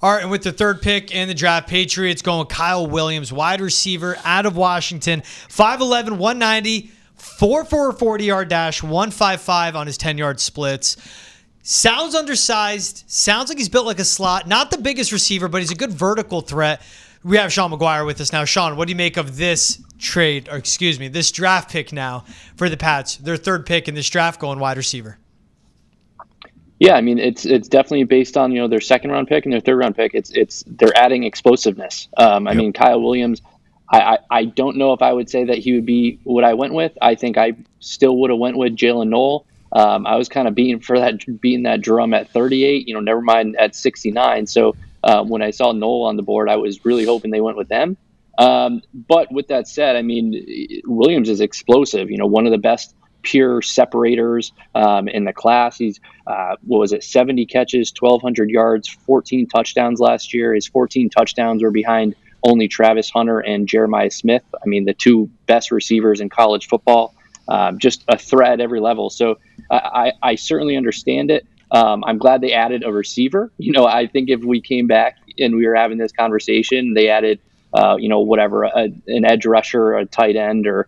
All right, and with the third pick in the draft, Patriots going Kyle Williams, wide receiver out of Washington, 5'11", 190, 4.4 40-yard dash, 155 on his 10-yard splits. Sounds undersized. Sounds like he's built like a slot. Not the biggest receiver, but he's a good vertical threat. We have Sean McGuire with us now. Sean, what do you make of this this draft pick now for the Pats? Their third pick in this draft going wide receiver. Yeah, I mean it's definitely based on their second round pick and their third round pick. They're adding explosiveness. I mean Kyle Williams, I don't know if I would say that he would be what I went with. I think I still would have went with Jalen Noel. I was kind of beating that drum at 38. Never mind at 69. So when I saw Noel on the board, I was really hoping they went with them. But with that said, I mean Williams is explosive. One of the best pure separators in the class. He's 70 catches, 1,200 yards, 14 touchdowns last year. His 14 touchdowns were behind only Travis Hunter and Jeremiah Smith. I mean, the two best receivers in college football. Just a threat at every level. So I certainly understand it. I'm glad they added a receiver. I think if we came back and we were having this conversation, they added, an edge rusher, a tight end, or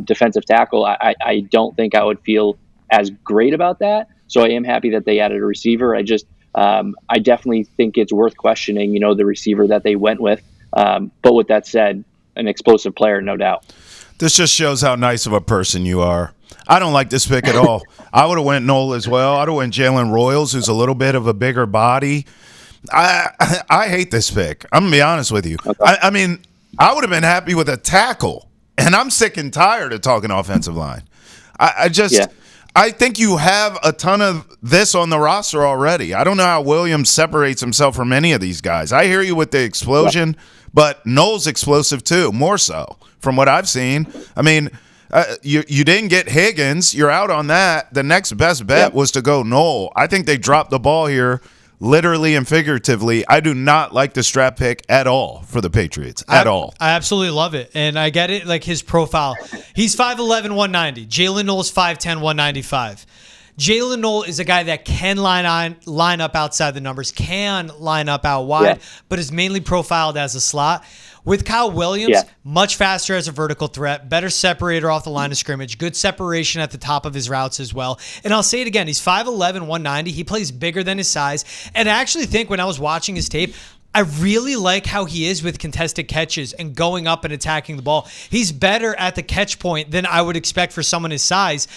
defensive tackle, I don't think I would feel as great about that. So I am happy that they added a receiver. I definitely think it's worth questioning, the receiver that they went with. But with that said, an explosive player, no doubt. This just shows how nice of a person you are. I don't like this pick at all. I would have went Noel as well. I would have went Jalen Royals, who's a little bit of a bigger body. I hate this pick. I'm going to be honest with you. Okay. I mean, I would have been happy with a tackle. And I'm sick and tired of talking offensive line. I think you have a ton of this on the roster already. I don't know how Williams separates himself from any of these guys. I hear you with the explosion, but Noel's explosive too, more so from what I've seen. I mean, you didn't get Higgins. You're out on that. The next best bet was to go Noel. I think they dropped the ball here. Literally and figuratively, I do not like the strap pick at all for the Patriots, at all. I absolutely love it, and I get it, like his profile. He's 5'11", 190. Jalen Noel's 5'10", 195. Jalen Noel is a guy that can line up outside the numbers, can line up out wide, but is mainly profiled as a slot. With Kyle Williams, much faster as a vertical threat, better separator off the line of scrimmage, good separation at the top of his routes as well. And I'll say it again, he's 5'11", 190. He plays bigger than his size. And I actually think when I was watching his tape, I really like how he is with contested catches and going up and attacking the ball. He's better at the catch point than I would expect for someone his size.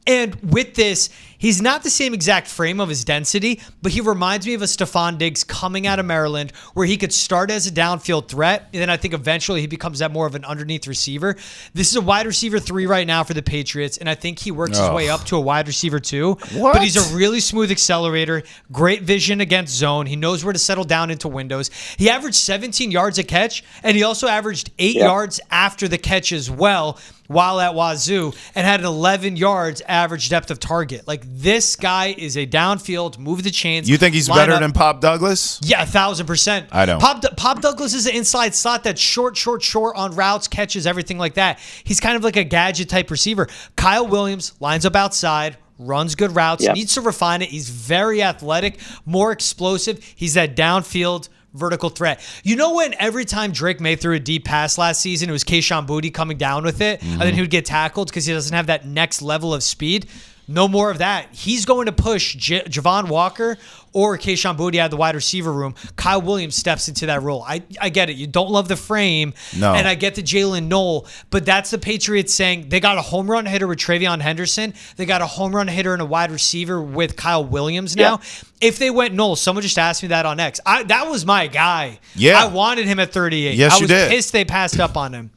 And with this, he's not the same exact frame of his density, but he reminds me of a Stephon Diggs coming out of Maryland where he could start as a downfield threat, and then I think eventually he becomes that more of an underneath receiver. This is a wide receiver 3 right now for the Patriots, and I think he works his way up to a wide receiver 2. What? But he's a really smooth accelerator, great vision against zone. He knows where to settle down into windows. He averaged 17 yards a catch, and he also averaged 8 yards after the catch as well, while at Wazoo, and had an 11 yards average depth of target. Like, this guy is a downfield, move the chains. You think he's better than Pop Douglas? Yeah, 1,000%. I don't. Pop Douglas is an inside slot that's short on routes, catches, everything like that. He's kind of like a gadget-type receiver. Kyle Williams lines up outside, runs good routes, needs to refine it. He's very athletic, more explosive. He's that downfield vertical threat. You know when every time Drake May threw a deep pass last season, it was Kayshon Boutte coming down with it, and then he would get tackled because he doesn't have that next level of speed? No more of that. He's going to push Javon Walker or Kayshon Boutte out of the wide receiver room. Kyle Williams steps into that role. I get it. You don't love the frame, and I get the Jalen Noel, but that's the Patriots saying they got a home run hitter with Travion Henderson. They got a home run hitter and a wide receiver with Kyle Williams now. If they went Noel, someone just asked me that on X. That was my guy. Yeah. I wanted him at 38. Yes, I was you did. pissed they passed up on him.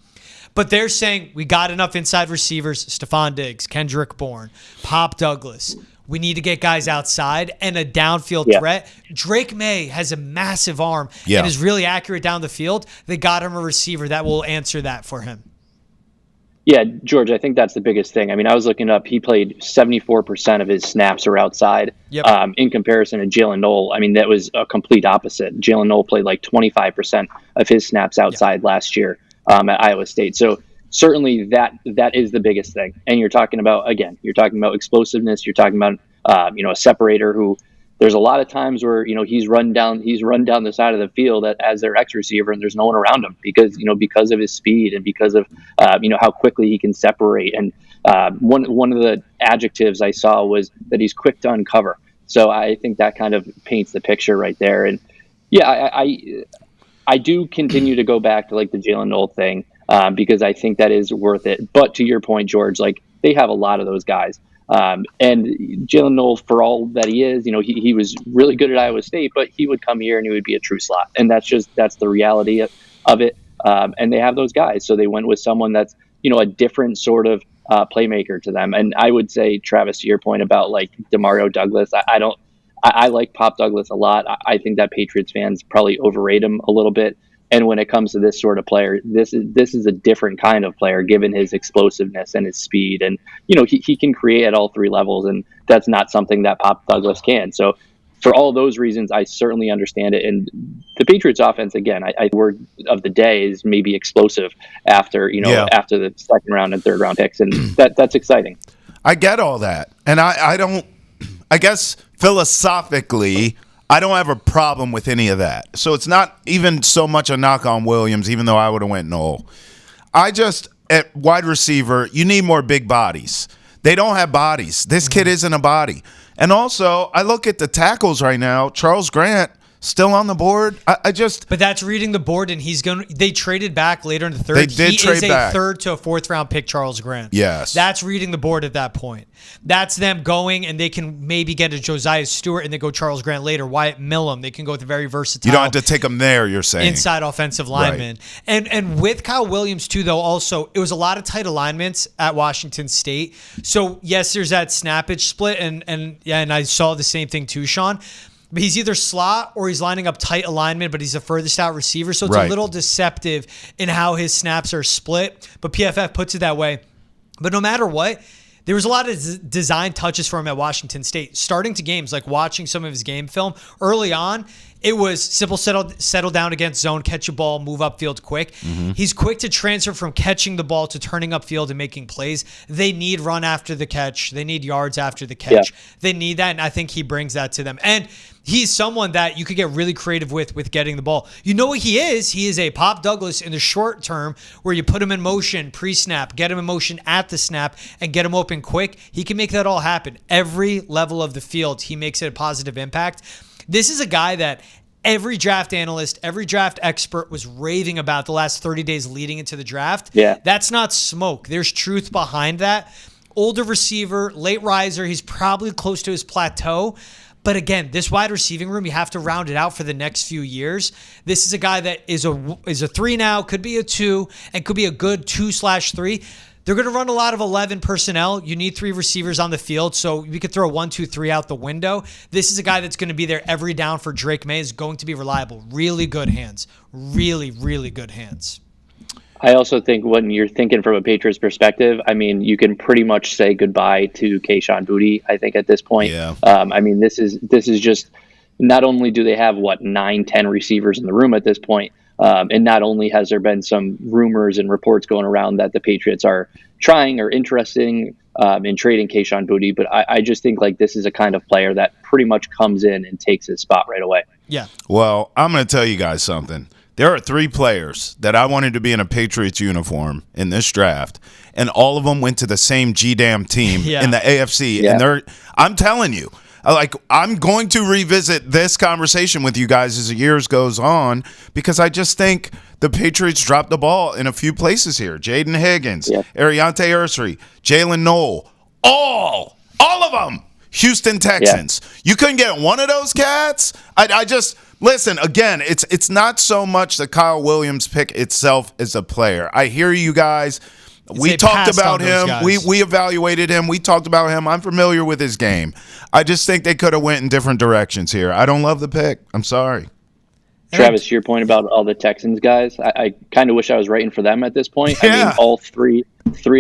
But they're saying we got enough inside receivers, Stephon Diggs, Kendrick Bourne, Pop Douglas. We need to get guys outside and a downfield threat. Drake May has a massive arm and is really accurate down the field. They got him a receiver that will answer that for him. Yeah, George, I think that's the biggest thing. I mean, I was looking up, he played 74% of his snaps are outside. In comparison to Jalen Noel. I mean, that was a complete opposite. Jalen Noel played like 25% of his snaps outside last year at Iowa State. So certainly that is the biggest thing. And you're talking about explosiveness. You're talking about, a separator who there's a lot of times where, he's run down the side of the field as their X receiver, and there's no one around him because of his speed and because of, how quickly he can separate. And one of the adjectives I saw was that he's quick to uncover. So I think that kind of paints the picture right there. And yeah, I do continue to go back to like the Jalen Noel thing, because I think that is worth it. But to your point, George, like they have a lot of those guys. And Jalen Noel, for all that he is, he was really good at Iowa State, but he would come here and he would be a true slot. And that's the reality of it. And they have those guys. So they went with someone that's, a different sort of playmaker to them. And I would say, Travis, to your point about like Demario Douglas, I like Pop Douglas a lot. I think that Patriots fans probably overrate him a little bit. And when it comes to this sort of player, this is a different kind of player, given his explosiveness and his speed. And, he can create at all three levels, and that's not something that Pop Douglas can. So for all those reasons, I certainly understand it. And the Patriots offense, again, I word of the day is maybe explosive after the second round and third round picks. And that's exciting. I get all that. And I guess philosophically, I don't have a problem with any of that. So it's not even so much a knock on Williams, even though I would have went Noel. At wide receiver, you need more big bodies. They don't have bodies. This kid isn't a body. And also, I look at the tackles right now. Charles Grant still on the board. But that's reading the board, and they traded back later in the third. They did trade back. He is a third to a fourth round pick, Charles Grant. Yes. That's reading the board at that point. That's them going, and they can maybe get a Josiah Stewart, and they go Charles Grant later. Wyatt Millum, they can go with the very versatile. You don't have to take them there, you're saying. Inside offensive lineman. Right. And with Kyle Williams, too, though, also, it was a lot of tight alignments at Washington State. So, yes, there's that snappage split, and I saw the same thing too, Sean. But he's either slot or he's lining up tight alignment, but he's a furthest out receiver. So it's a little deceptive in how his snaps are split. But PFF puts it that way. But no matter what, there was a lot of design touches for him at Washington State. Starting to games, like watching some of his game film, early on, it was simple settle down against zone, catch a ball, move upfield quick. Mm-hmm. He's quick to transfer from catching the ball to turning upfield and making plays. They need run after the catch. They need yards after the catch. Yeah. They need that, and I think he brings that to them. And he's someone that you could get really creative with getting the ball. You know what he is? He is a Pop Douglas in the short term where you put him in motion pre-snap, get him in motion at the snap, and get him open quick. He can make that all happen. Every level of the field, he makes it a positive impact. This is a guy that every draft analyst, every draft expert was raving about the last 30 days leading into the draft. Yeah. That's not smoke. There's truth behind that. Older receiver, late riser. He's probably close to his plateau. But again, this wide receiving room, you have to round it out for the next few years. This is a guy that is a 3 now, could be a 2, and could be a good 2/3. They're going to run a lot of 11 personnel. You need 3 receivers on the field, so we could throw 1, 2, 3 out the window. This is a guy that's going to be there every down for Drake May, is going to be reliable. Really good hands. Really, really good hands. I also think when you're thinking from a Patriots perspective, I mean, you can pretty much say goodbye to Kayshon Boutte, I think, at this point. Yeah. I mean, this is just, not only do they have, 9, 10 receivers in the room at this point, and not only has there been some rumors and reports going around that the Patriots are trying or interested in trading Kayshon Boutte, but I just think like this is a kind of player that pretty much comes in and takes his spot right away. Yeah. Well, I'm going to tell you guys something. There are 3 players that I wanted to be in a Patriots uniform in this draft, and all of them went to the same G-damn team in the AFC. Yeah. And I'm telling you, I'm going to revisit this conversation with you guys as the years goes on, because I just think the Patriots dropped the ball in a few places here. Jaden Higgins, Ariante Ursary, Jalen Noel, all of them, Houston Texans. Yeah. You couldn't get one of those cats? I just – listen, again, it's not so much the Kyle Williams pick itself as a player. I hear you guys – we talked about him. We evaluated him. We talked about him. I'm familiar with his game. I just think they could have went in different directions here. I don't love the pick. I'm sorry. Travis, to your point about all the Texans guys, I kind of wish I was writing for them at this point. Yeah. I mean, all three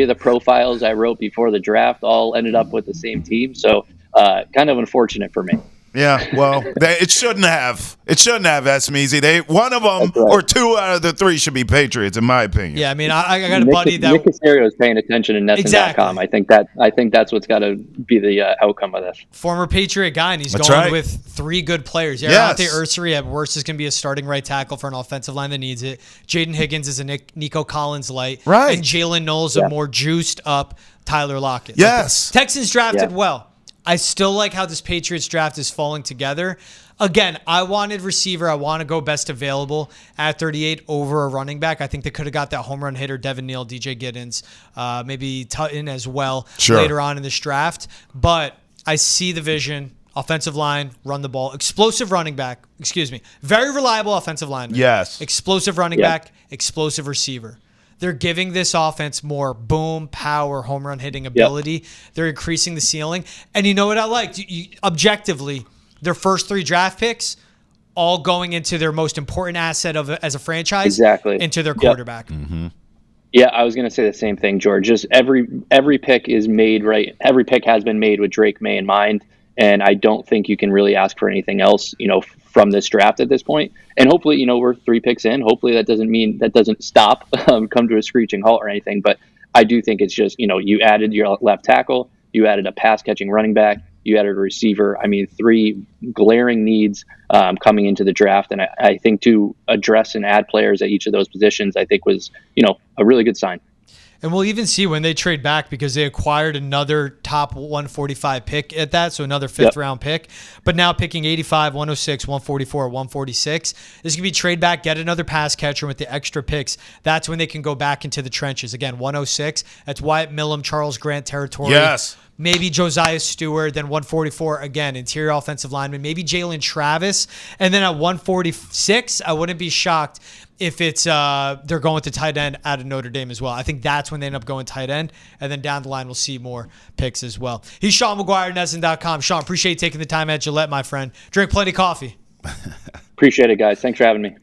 of the profiles I wrote before the draft all ended up with the same team. So kind of unfortunate for me. Yeah, well, it shouldn't have. It shouldn't have, Smeezy. One of them right. or 2 out of the 3 should be Patriots, in my opinion. Yeah, I mean, I got a buddy that Nick Casario is paying attention in Nesson.com. Exactly. I think that's what's got to be the outcome of this. former Patriot guy, and he's That's going right. with 3 good players. Yes. Ante Ursary at worst is going to be a starting right tackle for an offensive line that needs it. Jaden Higgins is a Nico Collins light. Right. And Jalen Knowles a more juiced up Tyler Lockett. Yes. Like, Texans drafted Yeah. well. I still like how this Patriots draft is falling together. Again, I wanted receiver. I want to go best available at 38 over a running back. I think they could have got that home run hitter, Devin Neal, DJ Giddens, maybe Tutton as well later on in this draft. But I see the vision. Offensive line, run the ball. Explosive running back. Very reliable offensive lineman. Yes. Explosive running back. Explosive receiver. They're giving this offense more boom, power, home run hitting ability. They're increasing the ceiling. And you know what I liked? Objectively, their first 3 draft picks all going into their most important asset as a franchise, into their quarterback. Mm-hmm. Yeah, I was going to say the same thing, George. Just every pick is made right. Every pick has been made with Drake May in mind, and I don't think you can really ask for anything else, from this draft at this point. And hopefully, we're 3 picks in. Hopefully that doesn't stop, come to a screeching halt or anything. But I do think it's just, you added your left tackle, you added a pass catching running back, you added a receiver. I mean, 3 glaring needs coming into the draft. And I think to address and add players at each of those positions, I think was, a really good sign. And we'll even see when they trade back because they acquired another top 145 pick at that, so another 5th round pick. But now picking 85, 106, 144, 146. This could be trade back, get another pass catcher with the extra picks. That's when they can go back into the trenches. Again, 106, that's Wyatt Millum, Charles Grant territory. Yes. Maybe Josiah Stewart, then 144, again, interior offensive lineman. Maybe Jalen Travis. And then at 146, I wouldn't be shocked if it's they're going to tight end out of Notre Dame as well. I think that's when they end up going tight end. And then down the line, we'll see more picks as well. He's Sean McGuire, Nesson.com. Sean, appreciate you taking the time at Gillette, my friend. Drink plenty of coffee. Appreciate it, guys. Thanks for having me.